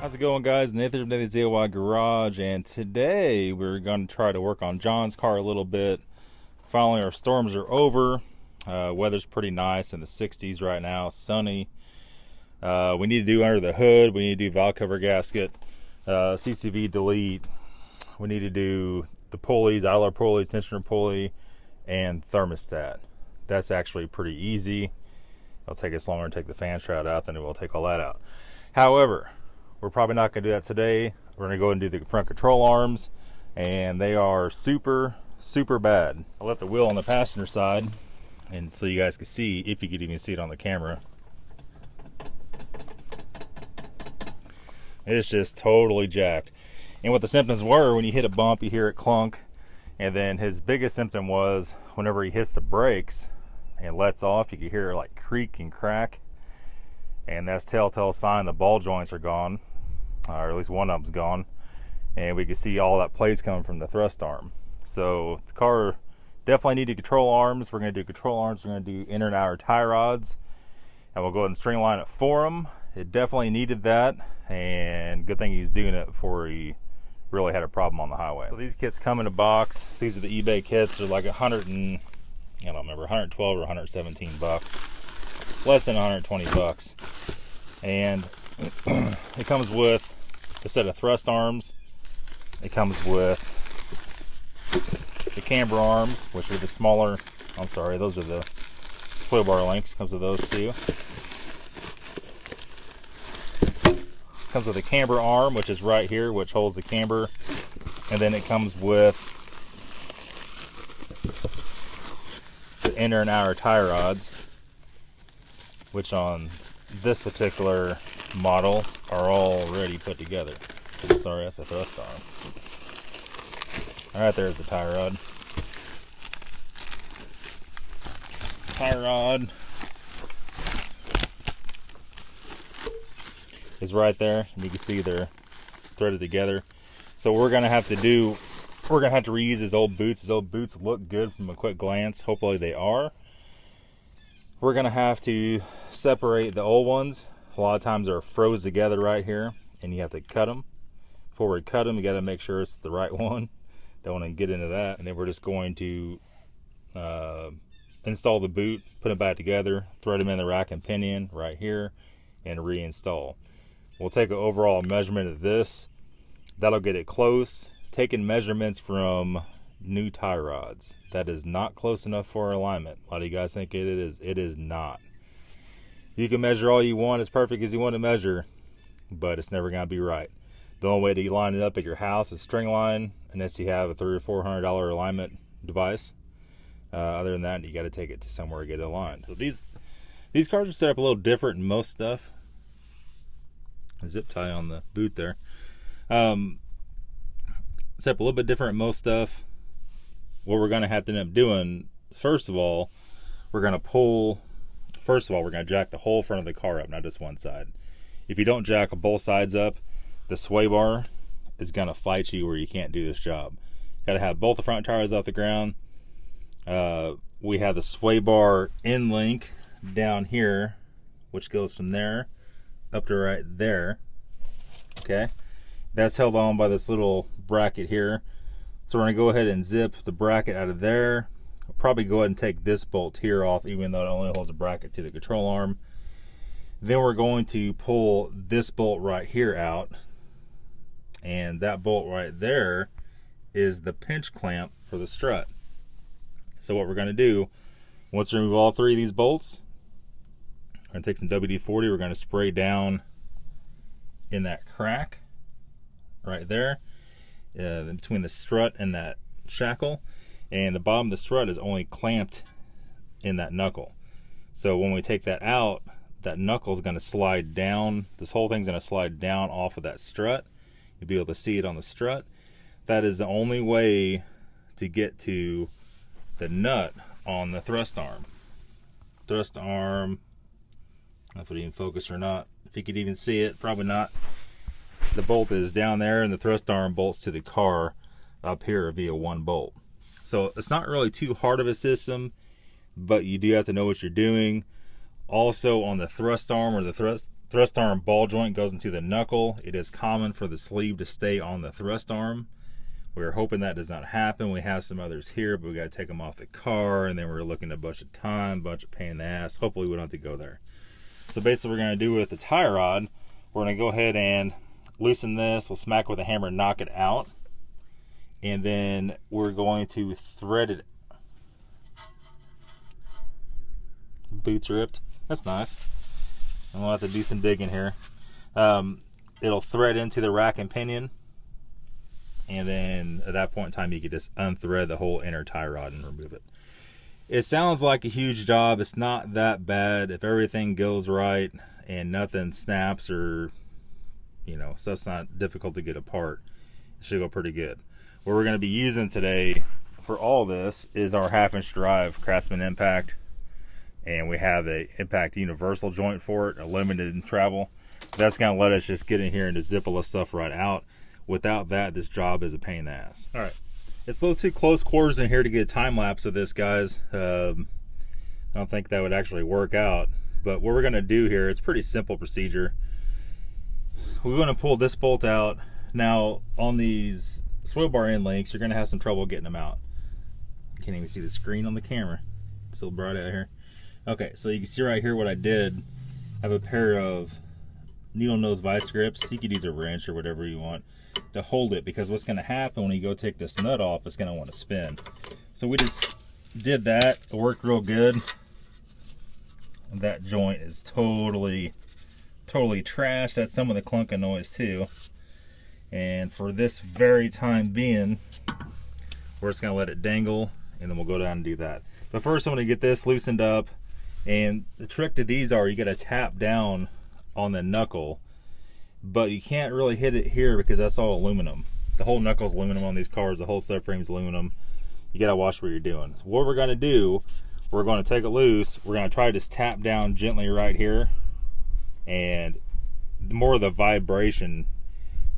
How's it going, guys? Nathan from Nathan's DIY Garage, and today we're going to try to work on John's car a little bit. Finally, our storms are over. Weather's pretty nice in the 60s right now, sunny. We need to do under the hood. We need to do valve cover gasket, CCV delete. We need to do the pulleys, idler pulleys, tensioner pulley, and thermostat. That's actually pretty easy. It'll take us longer to take the fan shroud out than it will take all that out. However, we're probably not going to do that today. We're going to go and do the front control arms, and they are super bad. I left the wheel on the passenger side, and so you guys can see, if you could even see it on the camera. It's just totally jacked. And what the symptoms were, when you hit a bump, you hear it clunk. And then his biggest symptom was whenever he hits the brakes and lets off, you could hear it like creak and crack. And that's telltale sign the ball joints are gone, or at least one of them's gone. And we can see all that plates coming from the thrust arm. So the car definitely needed control arms. We're going to do control arms. We're going to do inner and outer tie rods, and we'll go ahead and string line it for him. It definitely needed that, and good thing he's doing it before he really had a problem on the highway. So these kits come in a box. These are the eBay kits. They're like 112 or 117 bucks. Less than 120 bucks. And it comes with a set of thrust arms. It comes with the camber arms, which are the smaller, I'm sorry, those are the slow bar links. Comes with those too. Comes with a camber arm, which is right here, which holds the camber. And then it comes with the inner and outer tie rods, which on this particular model are already put together. Sorry, that's a thrust arm. Alright, there's the tie rod. Tie rod is right there, and you can see they're threaded together. So what we're gonna have to do, we're gonna have to reuse his old boots. His old boots look good from a quick glance. Hopefully they are. We're gonna have to separate the old ones. A lot of times they're froze together right here, and you have to cut them. Before we cut them, you gotta make sure it's the right one. Don't want to get into that. And then we're just going to install the boot, put it back together, thread them in the rack and pinion right here, and reinstall. We'll take an overall measurement of this. That'll get it close. Taking measurements from new tie rods. That is not close enough for alignment. A lot of you guys think it is. It is not. You can measure all you want, as perfect as you want to measure, but it's never going to be right. The only way to line it up at your house is string line, unless you have a $300 or $400 alignment device. Other than that, you got to take it to somewhere to get it aligned. So these cars are set up a little different than most stuff. A zip tie on the boot there. Set up a little bit different than most stuff. What we're going to have to end up doing, first of all, we're going to jack the whole front of the car up, not just one side. If you don't jack both sides up, the sway bar is going to fight you where you can't do this job. Got to have both the front tires off the ground. We have the sway bar end link down here, which goes from there up to right there. Okay, that's held on by this little bracket here. So we're going to go ahead and zip the bracket out of there. I'll probably go ahead and take this bolt here off, even though it only holds a bracket to the control arm. Then we're going to pull this bolt right here out, and that bolt right there is the pinch clamp for the strut. So what we're going to do, once we remove all three of these bolts, we're going to take some WD-40. We're going to spray down in that crack right there, between the strut and that shackle, and the bottom of the strut is only clamped in that knuckle. So when we take that out, that knuckle is going to slide down. This whole thing's going to slide down off of that strut. You'll be able to see it on the strut. That is the only way to get to the nut on the thrust arm. Thrust arm, I don't know if it even focus or not. If you could even see it, probably not. The bolt is down there, and the thrust arm bolts to the car up here via one bolt. So it's not really too hard of a system, but you do have to know what you're doing. Also on the thrust arm or the thrust arm ball joint goes into the knuckle. It is common for the sleeve to stay on the thrust arm. We're hoping that does not happen. We have some others here, but we got to take them off the car, and then we're looking at a bunch of time, bunch of pain in the ass. Hopefully we don't have to go there. So basically what we're going to do with the tie rod, we're going to go ahead and loosen this. We'll smack with a hammer, knock it out, and then we're going to thread it. Boots ripped. That's nice. And we'll have to do some digging here. It'll thread into the rack and pinion. And then at that point in time, you could just unthread the whole inner tie rod and remove it. It sounds like a huge job. It's not that bad. If everything goes right and nothing snaps or, you know, stuff's not difficult to get apart, it should go pretty good. What we're going to be using today for all this is our 1/2-inch drive Craftsman Impact. And we have a Impact Universal joint for it, a limited travel. That's going to let us just get in here and just zip all this stuff right out. Without that, this job is a pain in the ass. All right, it's a little too close quarters in here to get a time lapse of this, guys. I don't think that would actually work out. But what we're going to do here, it's a pretty simple procedure. We're going to pull this bolt out. Now, on these swivel bar end links, you're going to have some trouble getting them out. You can't even see the screen on the camera. It's still bright out here. Okay, so you can see right here what I did. I have a pair of needle nose vice grips. You could use a wrench or whatever you want to hold it, because what's going to happen when you go take this nut off, it's going to want to spin. So we just did that. It worked real good. And that joint is totally trashed. That's some of the clunking noise too. And for this very time being, we're just going to let it dangle, and then we'll go down and do that. But first I'm going to get this loosened up. And the trick to these are, you got to tap down on the knuckle, but you can't really hit it here because that's all aluminum. The whole knuckle's aluminum on these cars, the whole subframe's aluminum. You got to watch what you're doing. So what we're going to do, we're going to take it loose. We're going to try to just tap down gently right here, and the more the vibration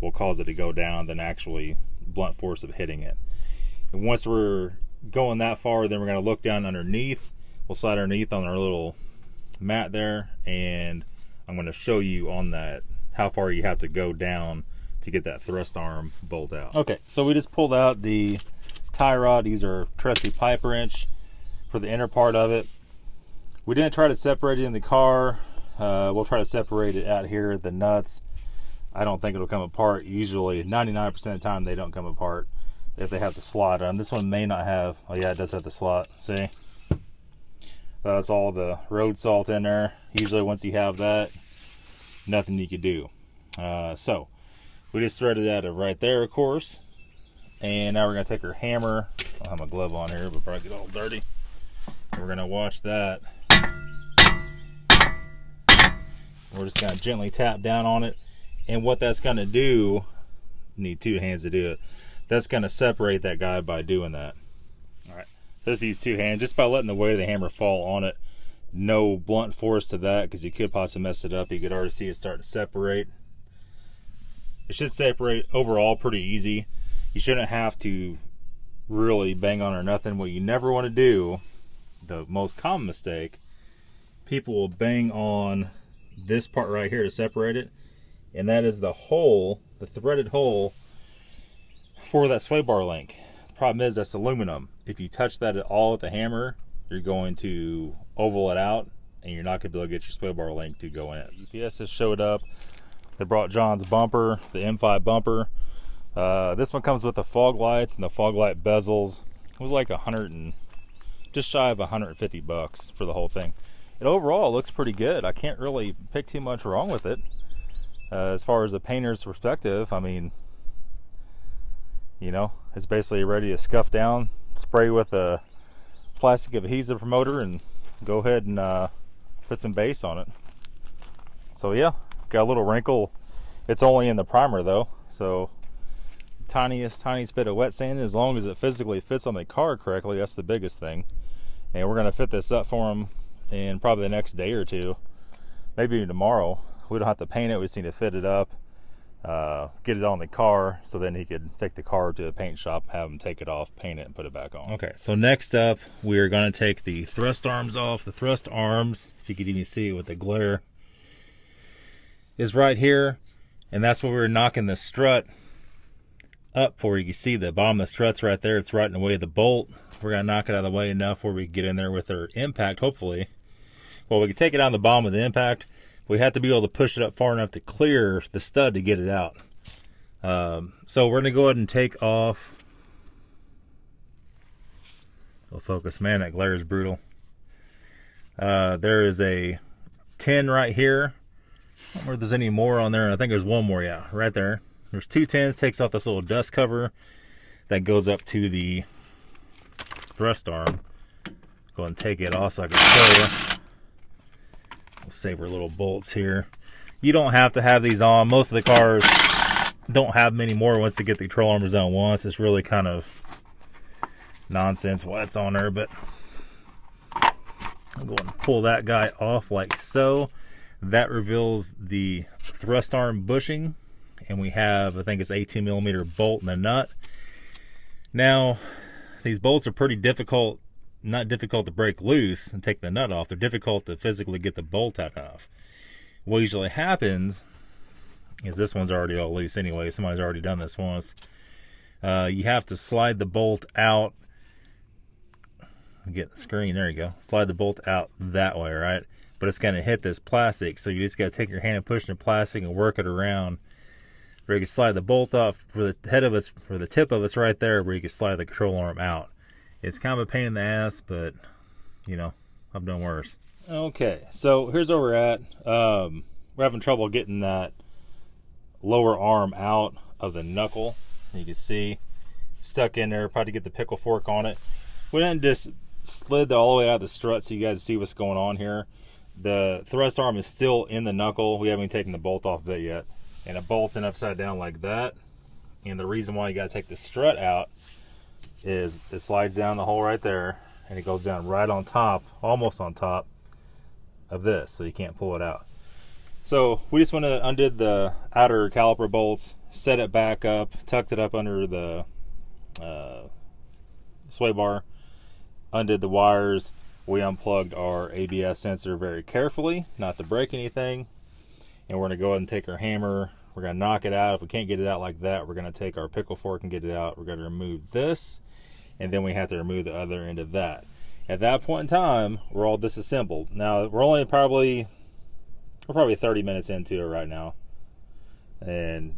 will cause it to go down than actually blunt force of hitting it. And once we're going that far, then we're going to look down underneath. We'll slide underneath on our little mat there, and I'm going to show you on that how far you have to go down to get that thrust arm bolt out. Okay, so we just pulled out the tie rod. These are trusty pipe wrench for the inner part of it. We didn't try to separate it in the car. We'll try to separate it out here at the nuts. I don't think it'll come apart. Usually 99% of the time they don't come apart if they have the slot on. This one may not have. Oh yeah, it does have the slot. See? That's all the road salt in there. Usually once you have that, nothing you could do. So we just threaded that right there, of course. And now we're going to take our hammer. I don't have my glove on here, but probably get all dirty. And we're going to watch that. We're just going to gently tap down on it. And what that's going to do, need two hands to do it. That's going to separate that guy by doing that. All right. Just use two hands, just by letting the weight of the hammer fall on it. No blunt force to that, because you could possibly mess it up. You could already see it start to separate. It should separate overall pretty easy. You shouldn't have to really bang on or nothing. What you never want to do, the most common mistake, people will bang on this part right here to separate it, and that is the hole, the threaded hole for that sway bar link. The problem is that's aluminum. If you touch that at all with the hammer, you're going to oval it out, and you're not going to be able to get your sway bar link to go in it. UPS has showed up. They brought John's bumper, the M5 bumper. This one comes with the fog lights and the fog light bezels. It was like just shy of 150 bucks for the whole thing. It overall looks pretty good. I can't really pick too much wrong with it. As far as the painter's perspective, I mean, you know, it's basically ready to scuff down, spray with a plastic adhesive promoter, and go ahead and put some base on it. So yeah, got a little wrinkle. It's only in the primer though, so tiniest bit of wet sand, as long as it physically fits on the car correctly, that's the biggest thing. And we're gonna fit this up for him in probably the next day or two, maybe even tomorrow. We don't have to paint it, we just need to fit it up, get it on the car, so then he could take the car to the paint shop, have him take it off, paint it, and put it back on. Okay, so next up, we are going to take the thrust arms off. The thrust arms, if you could even see it with the glare, is right here, and that's where we were knocking the strut up for. You can see the bottom of the strut's right there. It's right in the way of the bolt. We're gonna knock it out of the way enough where we can get in there with our impact, hopefully. Well, we can take it on the bottom of the impact. We have to be able to push it up far enough to clear the stud to get it out. So we're gonna go ahead and take off. We'll focus. Man, that glare is brutal. There is a 10 right here. I don't know if there's any more on there, and I think there's one more, yeah, right there. There's 2 10s, takes off this little dust cover that goes up to the thrust arm. Go ahead and take it off so I can show you. We'll save our little bolts here. You don't have to have these on. Most of the cars don't have many more once they get the control armors on once. It's really kind of nonsense why it's on there, but I'll go and pull that guy off like so. That reveals the thrust arm bushing, and we have, I think it's 18mm bolt and a nut. Now, these bolts are pretty difficult, not difficult to break loose and take the nut off. They're difficult to physically get the bolt out of. What usually happens is this one's already all loose anyway. Somebody's already done this once. You have to slide the bolt out. Get the screen, there you go. Slide the bolt out that way, right? But it's going to hit this plastic, so you just got to take your hand and push the plastic and work it around where you can slide the bolt off. For the head of it's, for the tip of it's right there where you can slide the control arm out. It's kind of a pain in the ass, but you know, I've done worse. Okay, so here's where we're at. We're having trouble getting that lower arm out of the knuckle. You can see stuck in there. Probably get the pickle fork on it. We didn't just slid all the way out of the strut so you guys see what's going on here. The thrust arm is still in the knuckle. We haven't even taken the bolt off of it yet, and it bolts in upside down like that. And the reason why you got to take the strut out is it slides down the hole right there, and it goes down right on top, almost on top of this, so you can't pull it out. So we just went and undid the outer caliper bolts, set it back up, tucked it up under the sway bar, undid the wires. We unplugged our ABS sensor very carefully, not to break anything. And we're going to go ahead and take our hammer. We're going to knock it out. If we can't get it out like that, we're going to take our pickle fork and get it out. We're going to remove this, and then we have to remove the other end of that. At that point in time, we're all disassembled. Now, we're only probably 30 minutes into it right now. And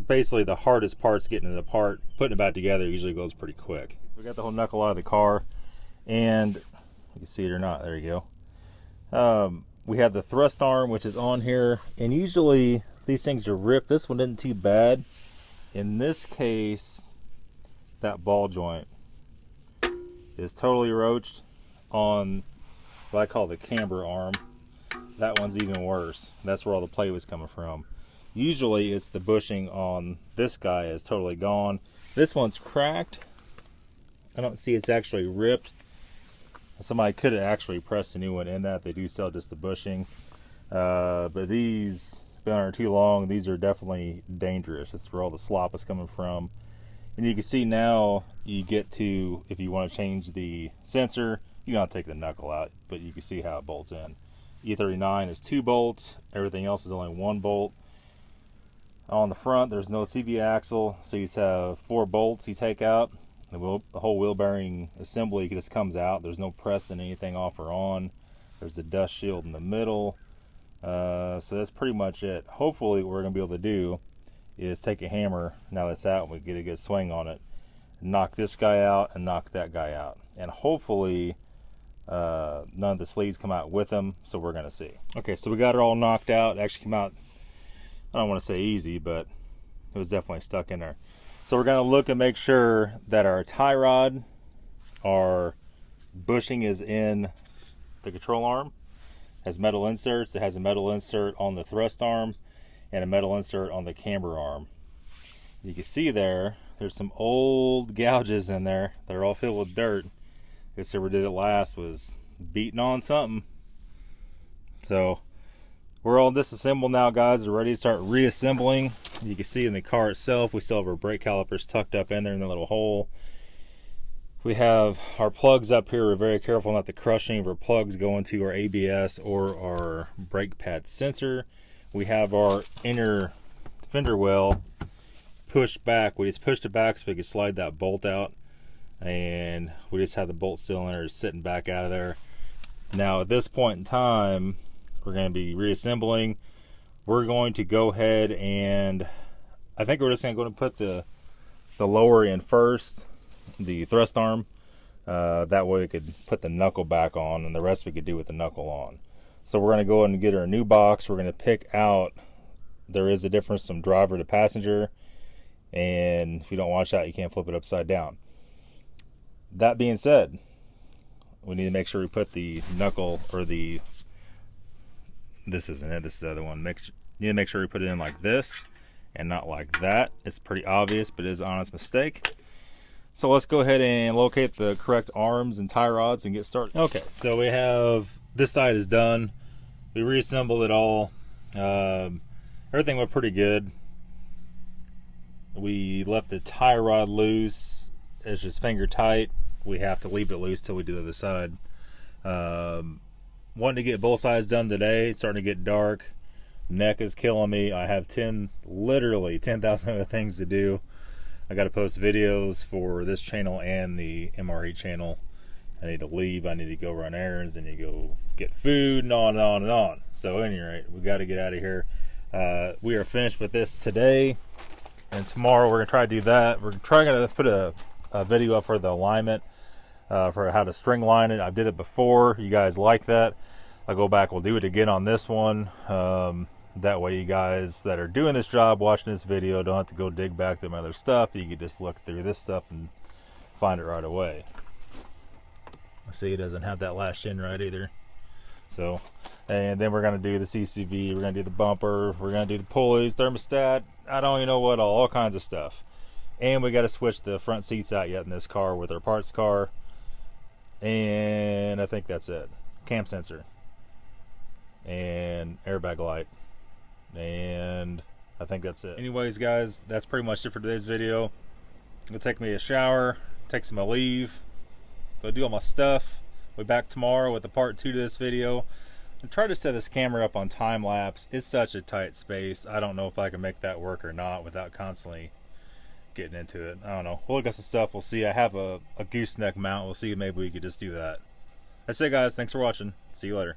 basically the hardest part's getting it apart. Putting it back together usually goes pretty quick. So we got the whole knuckle out of the car, and you can see it or not, there you go. We have the thrust arm, which is on here, and usually these things are ripped. This one isn't too bad. In this case, that ball joint is totally roached on what I call the camber arm. That one's even worse. That's where all the play was coming from. Usually it's the bushing on this guy is totally gone. This one's cracked. I don't see it's actually ripped. Somebody could have actually pressed a new one in that. They do sell just the bushing. But these, been on too long, these are definitely dangerous. That's where all the slop is coming from. And you can see now you get to, if you want to change the sensor, you gotta take the knuckle out, but you can see how it bolts in. E39 is 2 bolts, everything else is only 1 bolt. On the front, there's no CV axle, so you just have 4 bolts you take out. The whole wheel bearing assembly just comes out. There's no pressing anything off or on. There's a dust shield in the middle. So that's pretty much it. Hopefully what we're going to be able to do is take a hammer, now that's out, and we get a good swing on it, knock this guy out and knock that guy out. And hopefully none of the sleeves come out with them, so we're going to see. Okay, so we got it all knocked out. It actually came out, I don't want to say easy, but it was definitely stuck in there. So we're going to look and make sure that our tie rod, our bushing is in the control arm, has metal inserts. It has a metal insert on the thrust arm and a metal insert on the camber arm. You can see there's some old gouges in there. They're all filled with dirt. This whoever did it last was beating on something. So we're all disassembled now, guys. We're ready to start reassembling. You can see in the car itself, we still have our brake calipers tucked up in there in the little hole. We have our plugs up here. We're very careful not to crush any of our plugs going to our ABS or our brake pad sensor. we have our inner fender well pushed back. We just pushed it back so we could slide that bolt out, and we just have the bolt cylinder sitting back out of there. Now at this point in time, we're going to be reassembling. We're going to go ahead and I think we're just going to put the lower in first, the thrust arm. That way we could put the knuckle back on, and the rest we could do with the knuckle on. So we're going to go ahead and get our new box. We're going to pick out, there is a difference from driver to passenger, and if you don't watch out, you can't flip it upside down. That being said, we need to make sure we put the knuckle, or the, this isn't it, this is the other one. You need to make sure we put it in like this and not like that. It's pretty obvious, but it is an honest mistake. So let's go ahead and locate the correct arms and tie rods and get started. Okay, so we have, this side is done. We reassembled it all. Everything went pretty good. We left the tie rod loose. It's just finger tight. We have to leave it loose till we do the other side. Wanting to get both sides done today. It's starting to get dark. Neck is killing me. I have literally 10,000 other things to do. I got to post videos for this channel and the MRE channel. I need to leave. I need to go run errands. I need to go get food, and on and on and on. So, at any rate, we got to get out of here. We are finished with this today, and tomorrow we're gonna try to do that. We're trying to put a video up for the alignment, for how to string line it. I did it before. You guys like that? I'll go back. We'll do it again on this one. That way you guys that are doing this job, watching this video, don't have to go dig back through my other stuff. You can just look through this stuff and find it right away. See, it doesn't have that last shin right either. So, and then we're going to do the CCV, we're going to do the bumper, we're going to do the pulleys, thermostat, I don't even know what, all kinds of stuff. And we got to switch the front seats out yet in this car with our parts car. And I think that's it. Cam sensor. And airbag light. And I think that's it. Anyways, guys, that's pretty much it for today's video. I'm gonna take me a shower, take some leave, go do all my stuff. We'll be back tomorrow with the part 2 to this video. I'm trying to set this camera up on time lapse. It's such a tight space. I don't know if I can make that work or not without constantly getting into it. I don't know. We'll look at some stuff. We'll see. I have a gooseneck mount. We'll see. Maybe we could just do that. That's it, guys. Thanks for watching. See you later.